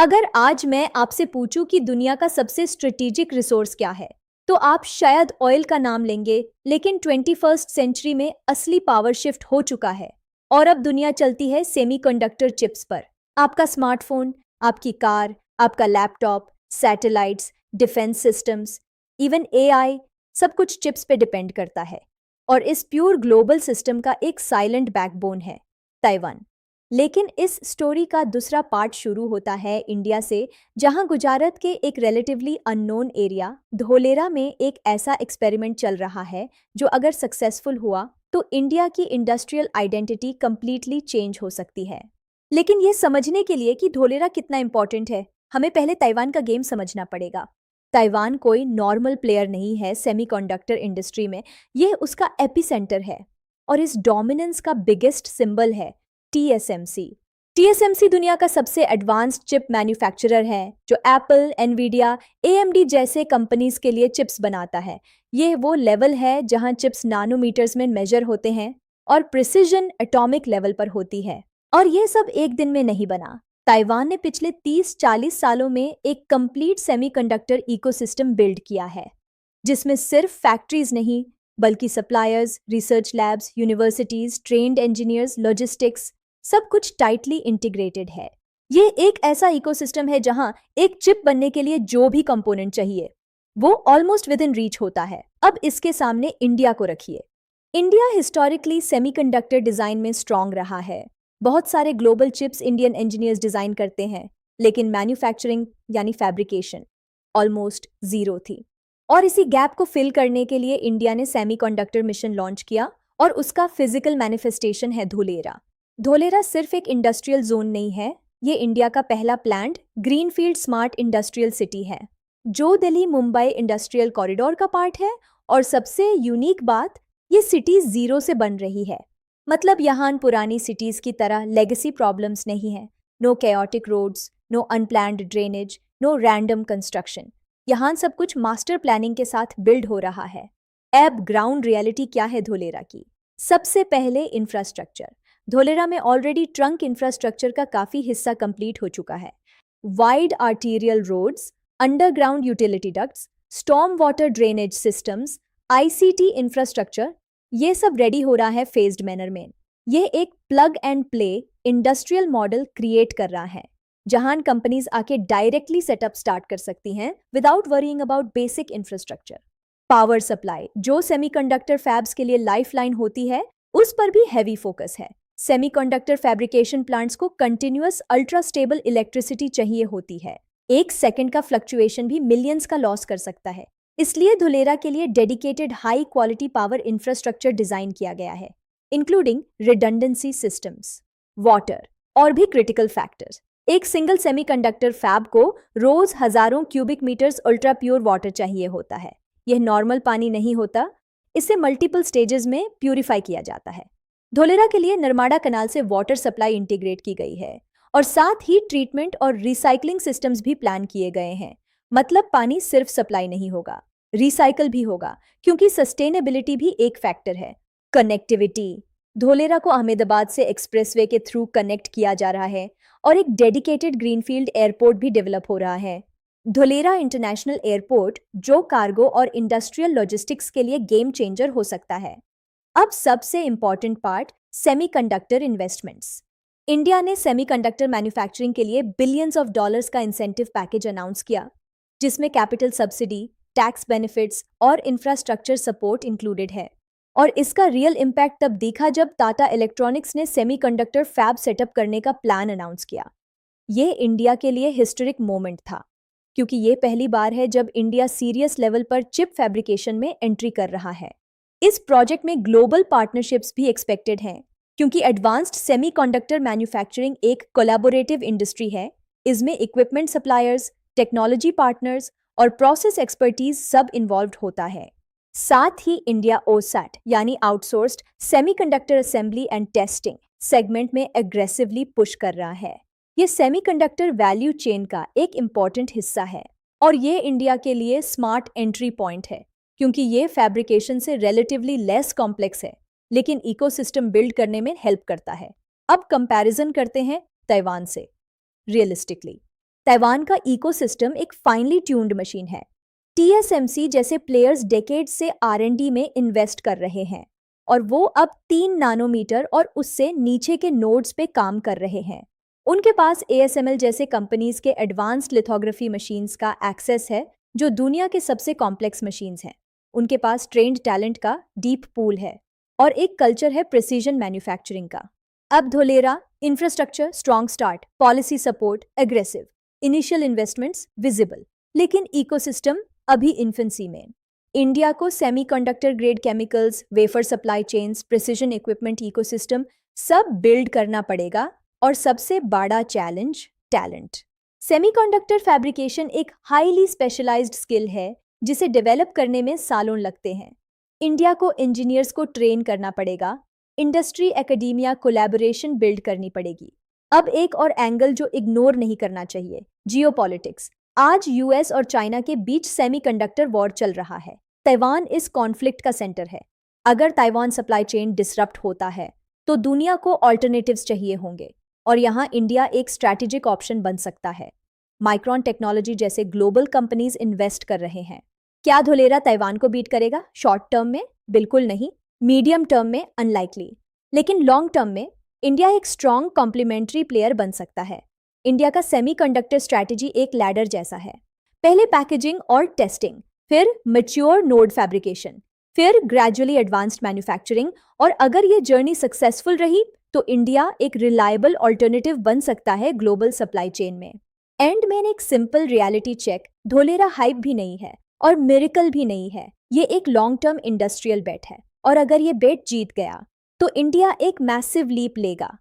अगर आज मैं आपसे पूछूं कि दुनिया का सबसे स्ट्रेटेजिक रिसोर्स क्या है, तो आप शायद ऑयल का नाम लेंगे, लेकिन 21st सेंचुरी में असली पावर शिफ्ट हो चुका है और अब दुनिया चलती है सेमीकंडक्टर चिप्स पर। आपका स्मार्टफोन, आपकी कार, आपका laptop, satellites, defence systems, even AI, सब कुछ चिप्स पे डिपेंड करता है। और इस प्योर ग्लोबल सिस्टम का एक साइलेंट बैकबोन है ताइवान। लेकिन इस स्टोरी का दूसरा पार्ट शुरू होता है इंडिया से, जहां गुजरात के एक रिलेटिवली अननोन एरिया धोलेरा में एक ऐसा एक्सपेरिमेंट चल रहा है जो अगर सक्सेसफुल हुआ तो इंडिया की इंडस्ट्रियल आइडेंटिटी कंप्लीटली चेंज हो सकती है। लेकिन ये समझने के लिए कि धोलेरा कितना इंपॉर्टेंट है, हमें पहले ताइवान का गेम समझना पड़ेगा। ताइवान कोई नॉर्मल प्लेयर नहीं है सेमीकंडक्टर इंडस्ट्री में, यह उसका एपिसेंटर है और इस डोमिनेंस का बिगेस्ट सिंबल है TSMC। TSMC दुनिया का सबसे एडवांस्ड चिप मैन्युफैक्चरर है जो एप्पल, एनवीडिया, AMD जैसे कंपनीज के लिए चिप्स बनाता है। यह वो लेवल है जहां चिप्स नैनोमीटर्स में मेजर होते हैं और प्रिसिजन एटॉमिक लेवल पर होती है। और यह सब एक दिन में नहीं बना। ताइवान ने पिछले 30-40 सालों में एक कंप्लीट सेमीकंडक्टर इकोसिस्टम बिल्ड किया है, जिसमें सिर्फ फैक्ट्रीज नहीं बल्कि suppliers, research labs, universities, trained engineers, logistics, सब कुछ टाइटली इंटीग्रेटेड है। ये एक ऐसा इकोसिस्टम है जहां एक चिप बनने के लिए जो भी कंपोनेंट चाहिए वो ऑलमोस्ट विद इन रीच होता है। अब इसके सामने इंडिया को रखिए। इंडिया हिस्टोरिकली सेमीकंडक्टर डिजाइन में स्ट्रांग रहा है। बहुत सारे global chips Indian engineers design करते हैं, लेकिन मैन्युफैक्चरिंग यानी फैब्रिकेशन ऑलमोस्ट जीरो थी। और इसी गैप को फिल करने के लिए इंडिया ने सेमीकंडक्टर मिशन लॉन्च किया और उसका फिजिकल मैनिफेस्टेशन है धोलेरा। धोलेरा सिर्फ एक इंडस्ट्रियल जोन नहीं है, ये इंडिया का पहला planned greenfield smart industrial city है जो दिल्ली मुंबई इंडस्ट्रियल कॉरिडोर का पार्ट है। और सबसे यूनिक बात, ये सिटी जीरो से बन रही है। मतलब यहाँ पुरानी सिटीज की तरह लेगेसी प्रॉब्लम्स नहीं है। No chaotic roads, no unplanned drainage, no random construction. यहाँ सब कुछ मास्टर प्लानिंग के साथ बिल्ड हो रहा है। अब ग्राउंड रियलिटी क्या है धोलेरा की? सबसे पहले इंफ्रास्ट्रक्चर। धोलेरा में ऑलरेडी ट्रंक इंफ्रास्ट्रक्चर का काफी हिस्सा कंप्लीट हो चुका है। Wide arterial roads, underground utility ducts, storm water drainage systems, ICT infrastructure, ये सब रेडी हो रहा है फेज्ड मैनर में। यह एक plug and play industrial model create कर रहा है जहां कंपनीज आके डायरेक्टली सेटअप स्टार्ट कर सकती हैं without worrying about basic infrastructure. Power supply, जो सेमीकंडक्टर फैब्स के लिए लाइफलाइन होती है, उस पर भी हैवी फोकस है। सेमीकंडक्टर फैब्रिकेशन प्लांट्स को कंटिन्यूअस अल्ट्रा स्टेबल इलेक्ट्रिसिटी चाहिए होती है। एक सेकंड का फ्लक्चुएशन भी मिलियंस का लॉस कर सकता है। इसलिए धुलेरा के लिए dedicated high quality power infrastructure design किया गया है, इंक्लूडिंग रिडंडेंसी सिस्टम्स, वाटर और भी क्रिटिकल फैक्टर्स। एक सिंगल सेमीकंडक्टर फैब को रोज हजारों cubic metres ultra pure water चाहिए होता है। यह नॉर्मल पानी नहीं होता, इसे मल्टीपल स्टेजेस में प्यूरिफाई किया जाता है। धोलेरा के लिए नर्मदा कनाल से वाटर सप्लाई इंटीग्रेट की गई है और साथ ही ट्रीटमेंट और रिसाइकलिंग सिस्टम्स भी प्लान किए गए हैं। मतलब पानी सिर्फ सप्लाई नहीं होगा, रिसाइकल भी होगा, क्योंकि सस्टेनेबिलिटी भी एक फैक्टर है। कनेक्टिविटी, धोलेरा को अहमदाबाद से एक्सप्रेसवे के थ्रू कनेक्ट किया जा रहा है और एक डेडिकेटेड ग्रीनफील्ड एयरपोर्ट भी डेवलप हो रहा है। धोलेरा इंटरनेशनल एयरपोर्ट जो कार्गो और इंडस्ट्रियल लॉजिस्टिक्स के लिए गेम चेंजर हो सकता है। अब सबसे important part, semiconductor investments. India ने सेमीकंडक्टर मैन्युफैक्चरिंग के लिए बिलियंस ऑफ डॉलर्स का इंसेंटिव पैकेज अनाउंस किया, जिसमें कैपिटल सब्सिडी, टैक्स बेनिफिट्स और इंफ्रास्ट्रक्चर सपोर्ट इंक्लूडेड है। और इसका रियल इम्पैक्ट तब दिखा जब टाटा इलेक्ट्रॉनिक्स ने सेमीकंडक्टर फैब सेटअप करने का प्लान अनाउंस किया। ये इंडिया के लिए हिस्टोरिक मोमेंट था, क्योंकि ये पहली बार है जब इंडिया सीरियस लेवल पर चिप फैब्रिकेशन में एंट्री कर रहा है। इस प्रोजेक्ट में ग्लोबल पार्टनरशिप्स भी एक्सपेक्टेड हैं, क्योंकि एडवांस्ड सेमीकंडक्टर मैन्युफैक्चरिंग एक कोलैबोरेटिव इंडस्ट्री है। इसमें इक्विपमेंट सप्लायर्स, टेक्नोलॉजी पार्टनर्स और प्रोसेस एक्सपर्टीज सब इन्वॉल्व होता है। साथ ही इंडिया OSAT यानी outsourced semiconductor assembly and testing segment में एग्रेसिवली पुश कर रहा है। ये सेमीकंडक्टर वैल्यू चेन का एक इम्पॉर्टेंट हिस्सा है और ये इंडिया के लिए स्मार्ट एंट्री पॉइंट है, क्योंकि ये फैब्रिकेशन से रिलेटिवली लेस कॉम्प्लेक्स है लेकिन इकोसिस्टम बिल्ड करने में हेल्प करता है। अब कंपैरिजन करते हैं ताइवान से। रियलिस्टिकली ताइवान का इकोसिस्टम एक फाइनली ट्यून्ड मशीन है। TSMC जैसे प्लेयर्स डेकेड से R&D में इन्वेस्ट कर रहे हैं और वो अब 3 नैनोमीटर और उससे नीचे के नोड्स पे काम कर रहे हैं। उनके पास ASML जैसे कंपनीज के एडवांस्ड लिथोग्राफी मशीन्स का एक्सेस है, जो दुनिया के सबसे कॉम्प्लेक्स मशीन्स हैं। उनके पास ट्रेंड टैलेंट का डीप पूल है और एक कल्चर है प्रिसीजन मैन्युफैक्चरिंग का। अब Dholera, infrastructure strong start, policy support aggressive, initial investments visible, लेकिन इकोसिस्टम अभी इन्फेंसी में। इंडिया को semiconductor grade chemicals, wafer supply chains, precision equipment ecosystem सब बिल्ड करना पड़ेगा और सबसे बड़ा चैलेंज टैलेंट। सेमीकंडक्टर फैब्रिकेशन एक हाईली स्पेशलाइज्ड स्किल है जिसे डेवलप करने में सालों लगते हैं। इंडिया को इंजीनियर्स को ट्रेन करना पड़ेगा, इंडस्ट्री एकेडमिया कोलैबोरेशन बिल्ड करनी पड़ेगी। अब एक और एंगल जो इग्नोर नहीं करना चाहिए, जियोपॉलिटिक्स। आज यूएस और चाइना के बीच सेमीकंडक्टर वॉर चल रहा है। ताइवान इस कॉन्फ्लिक्ट का सेंटर है। अगर ताइवान सप्लाई चेन डिसरप्ट होता है तो दुनिया को ऑल्टरनेटिव्स चाहिए होंगे और यहाँ इंडिया एक स्ट्रैटेजिक ऑप्शन बन सकता है। माइक्रॉन टेक्नोलॉजी जैसे ग्लोबल कंपनीज इन्वेस्ट कर रहे हैं। क्या धोलेरा ताइवान को बीट करेगा? शॉर्ट टर्म में बिल्कुल नहीं, मीडियम टर्म में अनलाइकली, लेकिन लॉन्ग टर्म में इंडिया एक स्ट्रॉन्ग कॉम्प्लीमेंट्री प्लेयर बन सकता है। इंडिया का सेमीकंडक्टर स्ट्रैटेजी एक लैडर जैसा है। पहले पैकेजिंग और टेस्टिंग, फिर मैच्योर नोड फैब्रिकेशन, फिर ग्रेजुअली एडवांस्ड मैन्युफैक्चरिंग, और अगर ये जर्नी सक्सेसफुल रही तो इंडिया एक रिलायबल ऑल्टरनेटिव बन सकता है ग्लोबल सप्लाई चेन में। एंड में एक simple reality check, Dholera hype भी नहीं है और मिरेकल भी नहीं है। ये एक लॉन्ग टर्म इंडस्ट्रियल बेट है और अगर ये बेट जीत गया तो इंडिया एक मैसिव लीप लेगा।